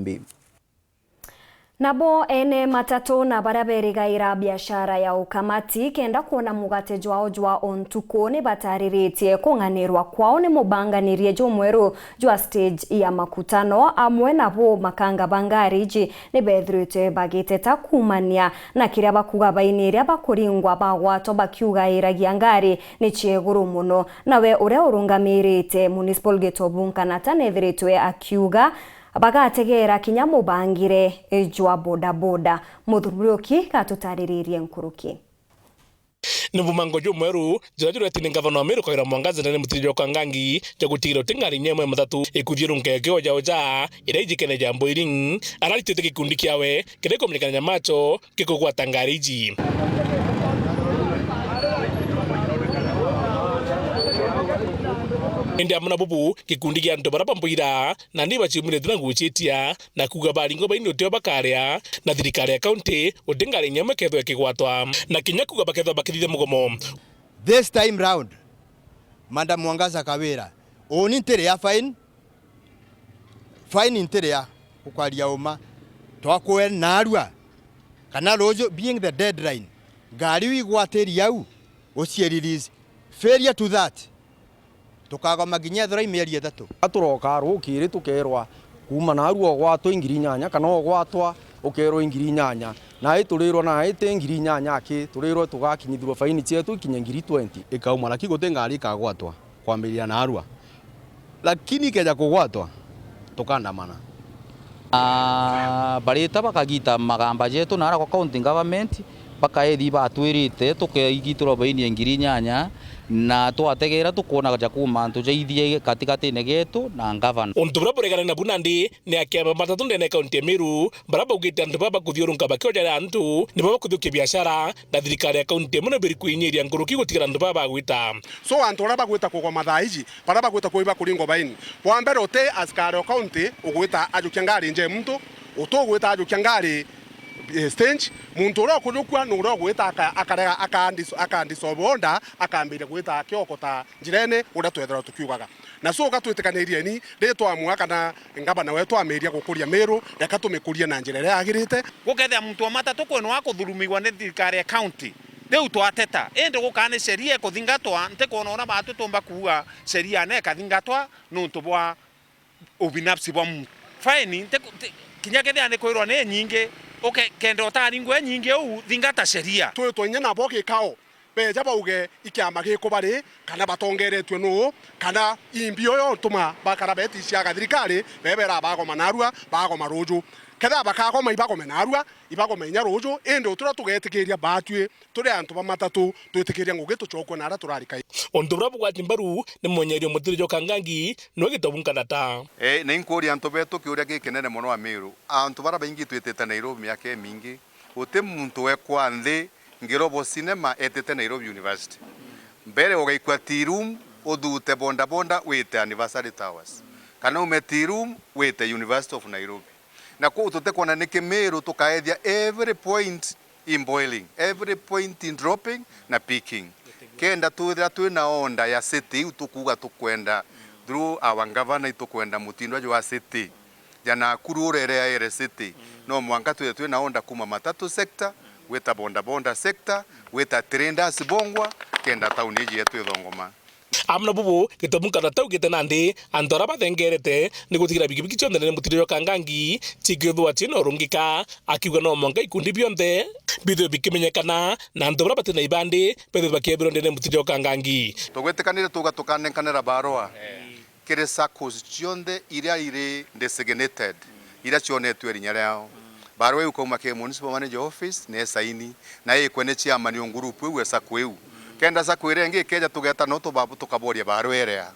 mbi. Nabo ene matatu na baraberigaira biashara ya Ukamati kenda kuona mugate jwao jwa ontuko ni batariritie kung'anirwa kwao ni mubanganirie jomweru jwa stage ya makutano amwe nabo makanga bangariji ni bethruite bagiteta kumania na kiria bakuga bainiria bakuringwa bagwato bakiuga iragia ngari ni chieguru muno nawe uria urungamirite municipal getobunkana nethritwe akiuga bagategera kinya mubangire ejwa boda boda muthuruki katutariririe nkuruki Nibumango jomweru jajuru ati ngavana wa Meru kwa mwangaza na mutirio kwa ngangi jagutigiro tingari nyemwe matatu ikuthiru nkeke oja iraijikene jambo iring aralitete kikundi kiawe kireko mlikanya macho kikogwa tangariji Ende amuna bubu kikundi kia nto baraba mbuira na niba chimune duna nguchetia na kuga baringo baini oteo bakaria na thirikari ya county utingari nyama ketho kigwatwa na kinya kuga baketho bakithithe mugomo. This time round Madam Mwangaza Kawira oni NTEERE ya fine NTEERE ya ukwaria uma twakwe narua kana rojo being the deadline ngari wigwatiri yau ucie release failure to that tukaga maginya thora imeri ethatu aturoka rukiri tukerwa kuma naruo gwatwa ingiri nyanya kana gwatwa ukerwa ingiri nyanya na iturirwo na ite ngiri nyanya ki turirwo tugakinyithirwo faini cietu ikinya ngiri 20 ikauma laki gote ngari kagwatwa kwambiria narua lakini keja kugwatwa tukandamana barita bakagita magamba jetu nara kwa county government bakaethi batwirite tukeigitiro baini ngiri nyanya na twategera tukona ja kuma tujaithie katikati negetu na ngavana untu buraburegana na bunandi ni akema matatu ndene county Meru baraba ugite ndu baba kuthiurunga bakyoja antu ni baba kuthukia biashara na thirikari ya county muno biri kuinyiria nguruki gutigara ndu baba gwita so antu raba gwita kugwa mathaiji baraba gwita kuiba kuringo baini kwa mbere ote askari county ugwita ajukia ngari nje mtu utogwita ajukia ngari stage muntu ura kujukwa nuro gwita akandiso bonda akambire gwita kiokota njirene ura twethera tukiugaga na so gatwitikanirie ni ritwa mwaka na ngabana wetu ameria gukuria Meru reka tumikuria na njirere agirite gukethia muntu wa matatu kwenu wa kuthurumiwa ni thirikari ya county riu twateta ende gukane sheria kuthingatwa nte kuona ona batu tumba kuua sheria ne kathingatwa nuntu bwa ubinafsi bwa faini nte kinya kethia ni kwirwa ni nyingi kendo tari ngwe nyingi u thingata sheria twenye na boke kao beja bauge ikiama giko bari kana batongeretwe no kana imbio yo tuma bakara beti cia gathirikari bebera bago manarua bago marojo ketha bakago maibago menarua ibago menya rojo ende utura tugetikiria batwe turi antu ba matatu twitikiria ngugi tuchokwo nara turarika untu burabu kwa timbaru ni monyerio mutirijo kangangi no gitobunkana ta na inkori antu betu kiuria gikenene muno wa Meru antu bara baingi twitete Nairobi miaka mingi uti muntu wekwa nthi ngirobo cinema etete Nairobi University mbere ugaikwa tirum udute bonda bonda wite Anniversary Towers kana ume tirum wite University of Nairobi na kwa tutekona nike Meru tukaethia every point in boiling every point in dropping na picking kenda tuthira twina onda ya city tukuga tukwenda through our governor tukwenda mutindo wa city jana kururere ya ere city no mwanga twina onda kuma matatu sector weta bonda bonda sector weta traders bongwa kenda tauni yetu ithongoma amna bubu gitobunkana tau gitenandi andora bathengerete ni gutigira bigibigi chonde ne mutirio kangangi chigithwa chino rungika akiuga no monga ikundi bionde bidho bikimenyekana na andora batena ibandi pedho bakebiro ne mutirio kangangi tugwetikanire tugatukanenkanira barua kire SACCOs chionde iria ire designated ira chionetwe rinya rao barua yukoma ke municipal manager office ne saini na ikwene chairman group we SACCO kenda SACCO irenge keja tugeta no tubabu tukaboria barua area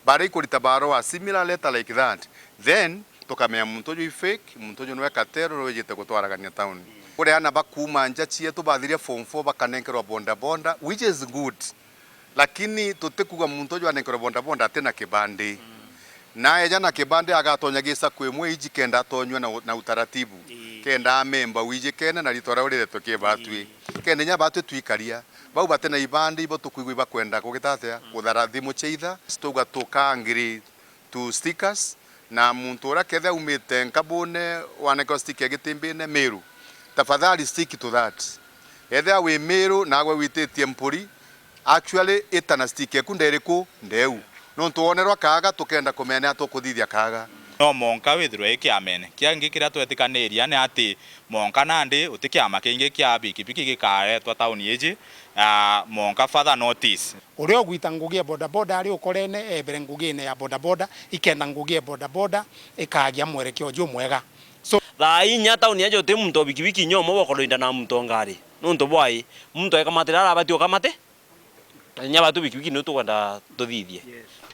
bara ikurita barua similar letter like that then tukamenya muntu ju fake muntu ju no katero wejete gutwaragania town kuri ana bakuma nja chietu bathiria form 4 bakanenkerwa bonda bonda which is good lakini tutekuga muntu ju anenkerwa bonda bonda tena kibandi na eja na kibandi agatonya gisa kwemwe iji kenda tonywa na utaratibu kenda member wije kena na ritora urire tukibatwi kenda nya batwe twikaria bau batena ibandi ibo tukuigwa bakwenda kugitatea uthara thimu cheitha tuga tukangiri to stickers na muntu ura kethe umite nkabune waneko stick gitimbine Meru tafadhali stick to that ethe we Meru nagwe wititie mpuri actually itana stick ekunderiku ndeu no tuonerwa kaga tukenda kumenya atukuthithia kaga no monka withirwe kiamene kiangi kira twetikaniria ni ati monka nandi utikiama kingi kia bikibiki gikaretwa tauni iji monka father notice uria gwita ngugie boda boda ari ukorene ebere ngugine ya boda boda ikenda ngugie boda boda ikagia mwerekeo ju mwega so thai nya tauni ajo te muntu bikibiki nyomo bokoroinda na muntu ngari nuntu bwai muntu ekamatira abati ukamate nya batu bikibiki no tukwenda tuthithie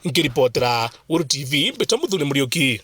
Ngiripotera Uru TV Mbeta Muthuri Muriuki.